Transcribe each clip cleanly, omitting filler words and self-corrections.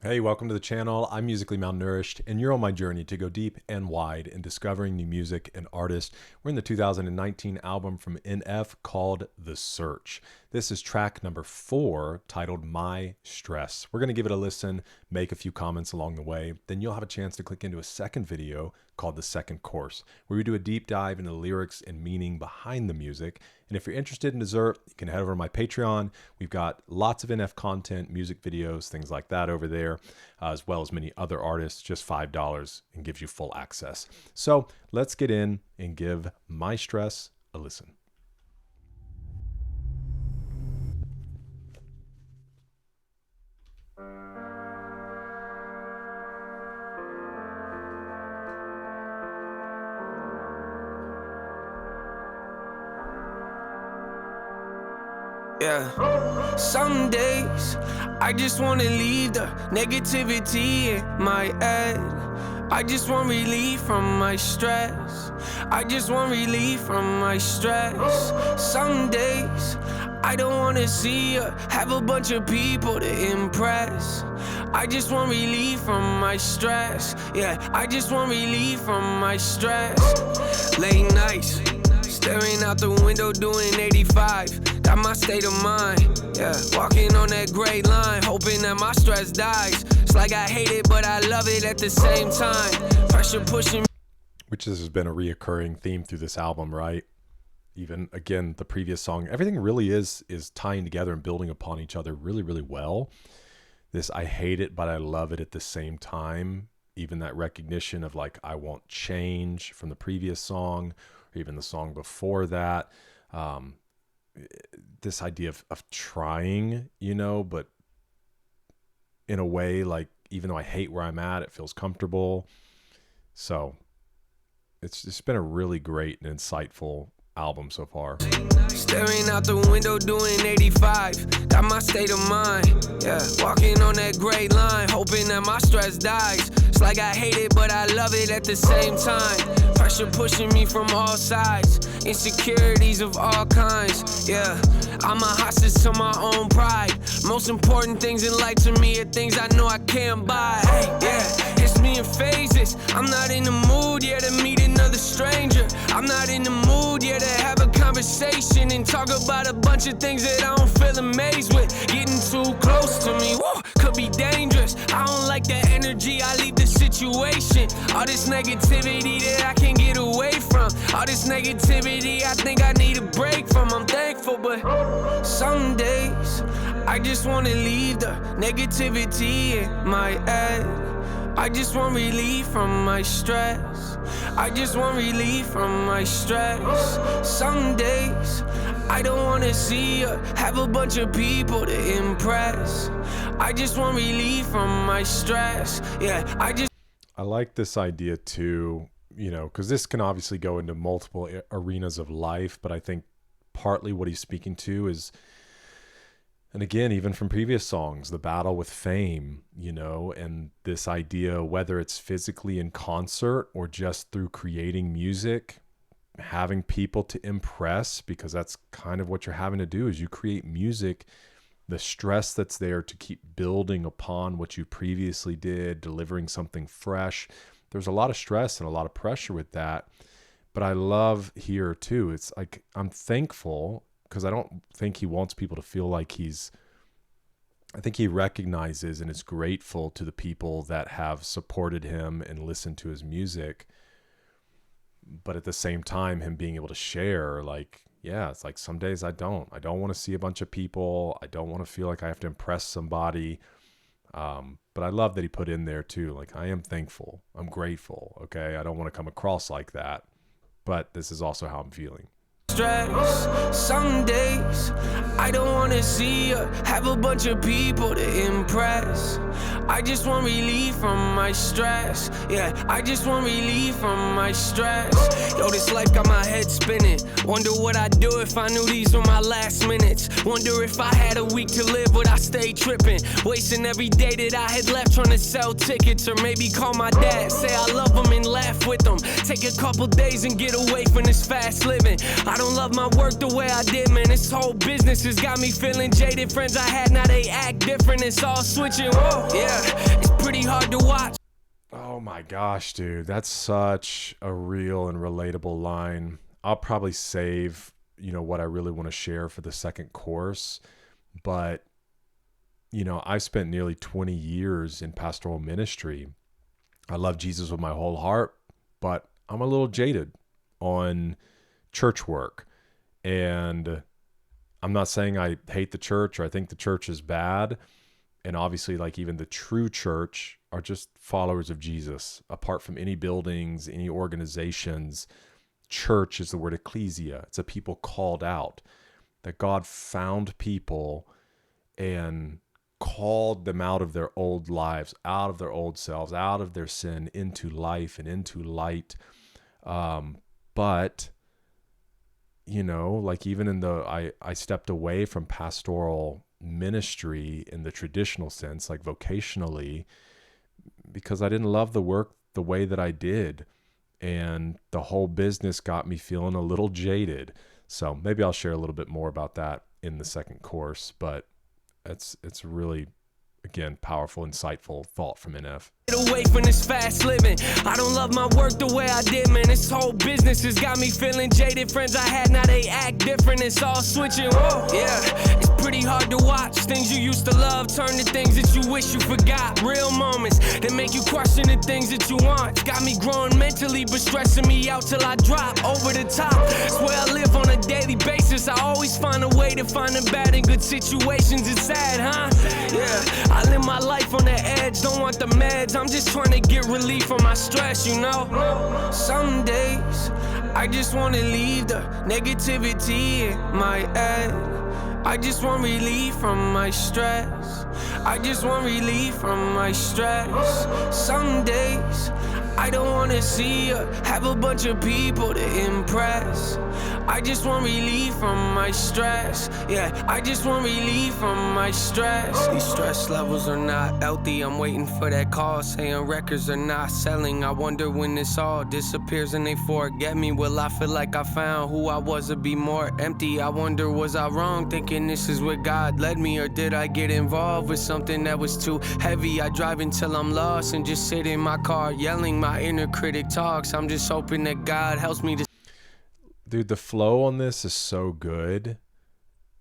Hey, welcome to the channel. I'm Musically Malnourished, and you're on my journey to go deep and wide in discovering new music and artists. We're in the 2019 album from NF called The Search. This is track number 4, titled My Stress. We're going to give it a listen, make a few comments along the way. Then you'll have a chance to click into a second video called The Second Course, where we do a deep dive into the lyrics and meaning behind the music. And if you're interested in dessert, you can head over to my Patreon. We've got lots of NF content, music videos, things like that over there, as well as many other artists, just $5 and gives you full access. So let's get in and give My Stress a listen. Yeah, some days I just wanna leave the negativity in my head. I just want relief from my stress. I just want relief from my stress. Some days I don't wanna see or have a bunch of people to impress. I just want relief from my stress. Yeah, I just want relief from my stress. Late nights, staring out the window doing 85. Got my state of mind, yeah. Walking on that gray line, hoping that my stress dies. It's like I hate it, but I love it at the same time. Pressure pushing. Which has been a reoccurring theme through this album, right? Even, again, the previous song. Everything really is tying together and building upon each other really, really well. This I hate it, but I love it at the same time. Even that recognition of like, I won't change from the previous song, or even the song before that. This idea of trying, you know, but in a way, like, even though I hate where I'm at, it feels comfortable. So it's just been a really great and insightful album so far. Staring out the window doing 85. Got my state of mind, yeah. Walking on that gray line, hoping that my stress dies. It's like I hate it, but I love it at the same time. Pressure pushing me from all sides. Insecurities of all kinds, yeah. I'm a hostage to my own pride. Most important things in life to me are things I know I can't buy. Hey, yeah, it's me in phases. I'm not in the mood yet to meet another stranger. I'm not in the mood yet to have a conversation and talk about a bunch of things that I don't feel amazed with. Getting too close to me, woo, could be dangerous. I don't like that energy, I leave the situation. All this negativity that I can't get away from. All this negativity I think I need a break from. I'm thankful, but some days I just wanna leave the negativity in my head. I just want relief from my stress. I just want relief from my stress. Some days I don't wanna see or have a bunch of people to impress. I just want relief from my stress. Yeah, I like this idea too, you know, because this can obviously go into multiple arenas of life, but I think partly what he's speaking to is, and again, even from previous songs, the battle with fame, you know, and this idea, whether it's physically in concert or just through creating music, having people to impress, because that's kind of what you're having to do as you create music. The stress that's there to keep building upon what you previously did, delivering something fresh. There's a lot of stress and a lot of pressure with that. But I love here too, it's like, I'm thankful, because I don't think he wants people to feel like I think he recognizes and is grateful to the people that have supported him and listened to his music. But at the same time, him being able to share, like, yeah, it's like some days I don't want to see a bunch of people. I don't want to feel like I have to impress somebody. But I love that he put in there too, like, I am thankful, I'm grateful. Okay. I don't want to come across like that, but this is also how I'm feeling. Stress. Some days I don't wanna see or have a bunch of people to impress. I just want relief from my stress. Yeah, I just want relief from my stress. Yo, this life got my head spinning. Wonder what I'd do if I knew these were my last minutes. Wonder if I had a week to live, would I stay tripping? Wasting every day that I had left trying to sell tickets, or maybe call my dad, say I love him and laugh with him. Take a couple days and get away from this fast living. I don't love my work the way I did, man. This whole business has got me feeling jaded. Friends I had, now they act different. It's all switching, whoa, yeah. Yeah, it's pretty hard to watch. Oh my gosh, dude. That's such a real and relatable line. I'll probably save, what I really want to share for the second course. But, I've spent nearly 20 years in pastoral ministry. I love Jesus with my whole heart, but I'm a little jaded on church work. And I'm not saying I hate the church or I think the church is bad. And obviously, like, even the true church are just followers of Jesus. Apart from any buildings, any organizations, church is the word ecclesia. It's a people called out, that God found people and called them out of their old lives, out of their old selves, out of their sin, into life and into light. But, like, even in I stepped away from pastoral ministry in the traditional sense, like vocationally, because I didn't love the work the way that I did. And the whole business got me feeling a little jaded. So maybe I'll share a little bit more about that in the second course, but it's really, again, powerful, insightful thought from NF. Get away from this fast living. I don't love my work the way I did, man. This whole business has got me feeling jaded. Friends I had, now they act different. It's all switching. Whoa, yeah. It's pretty hard to watch. Things you used to love turn to things that you wish you forgot. Real moments that make you question the things that you want. Got me growing mentally, but stressing me out till I drop over the top. It's where I live on a daily basis. I always find a way to find the bad in good situations. It's sad, huh? Yeah. I live my life on the edge. Don't want the meds. I'm just trying to get relief from my stress, Some days, I just want to leave the negativity in my head. I just want relief from my stress. I just want relief from my stress. Some days, I don't want to see you have a bunch of people to impress. I just want relief from my stress. Yeah, I just want relief from my stress. These stress levels are not healthy. I'm waiting for that call saying records are not selling. I wonder when this all disappears and they forget me. Will I feel like I found who I was or be more empty? I wonder, was I wrong thinking this is where God led me? Or did I get involved with something that was too heavy? I drive until I'm lost and just sit in my car yelling. My inner critic talks. I'm just hoping that God helps me to. Dude, the flow on this is so good.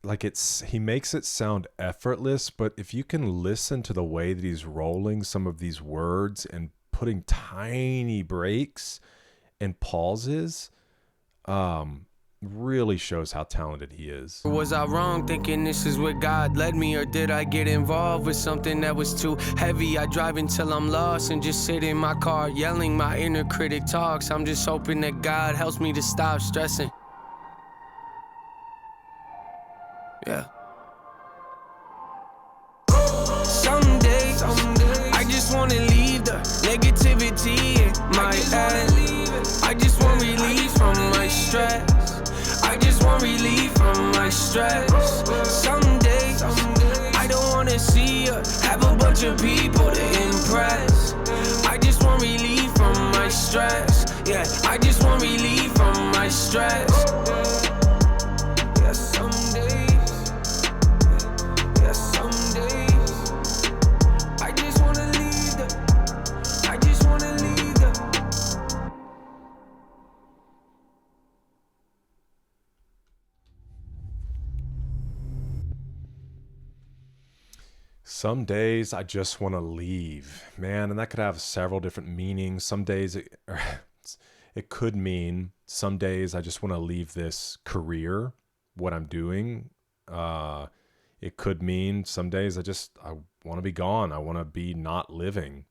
Like, he makes it sound effortless, but if you can listen to the way that he's rolling some of these words and putting tiny breaks and pauses, really shows how talented he is. Was I wrong thinking this is where God led me? Or did I get involved with something that was too heavy? I drive until I'm lost and just sit in my car yelling. My inner critic talks. I'm just hoping that God helps me to stop stressing. Yeah. Some days, I just want to leave the negativity in my head. I just want relief from my stress. I just want relief from my stress. Some days, I don't want to see you have a bunch of people to impress. I just want relief from my stress. Yeah, I just want relief from my stress. Yeah, some days. Yeah, some days. I just want to leave the. I just want to leave the. Some days I just want to leave, man, and that could have several different meanings. Some days it could mean some days I just want to leave this career, what I'm doing. It could mean some days I want to be gone. I want to be not living.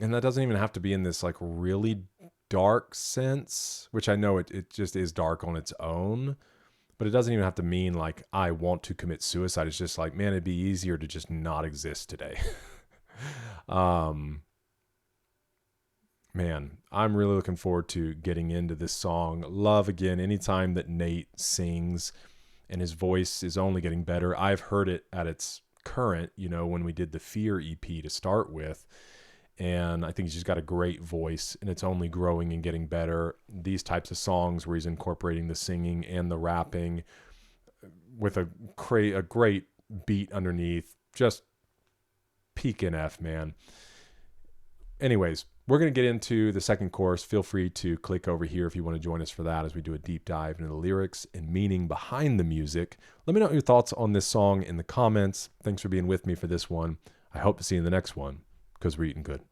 And that doesn't even have to be in this like really dark sense, which I know it just is dark on its own. But it doesn't even have to mean like I want to commit suicide. It's just like, man, it'd be easier to just not exist today. Man, I'm really looking forward to getting into this song. Love, again, anytime that Nate sings and his voice is only getting better. I've heard it at its current, when we did the Fear EP to start with. And I think he's just got a great voice, and it's only growing and getting better. These types of songs where he's incorporating the singing and the rapping with a great beat underneath, just peak in F, man. Anyways, we're going to get into the second chorus. Feel free to click over here if you want to join us for that as we do a deep dive into the lyrics and meaning behind the music. Let me know your thoughts on this song in the comments. Thanks for being with me for this one. I hope to see you in the next one, because we're eating good.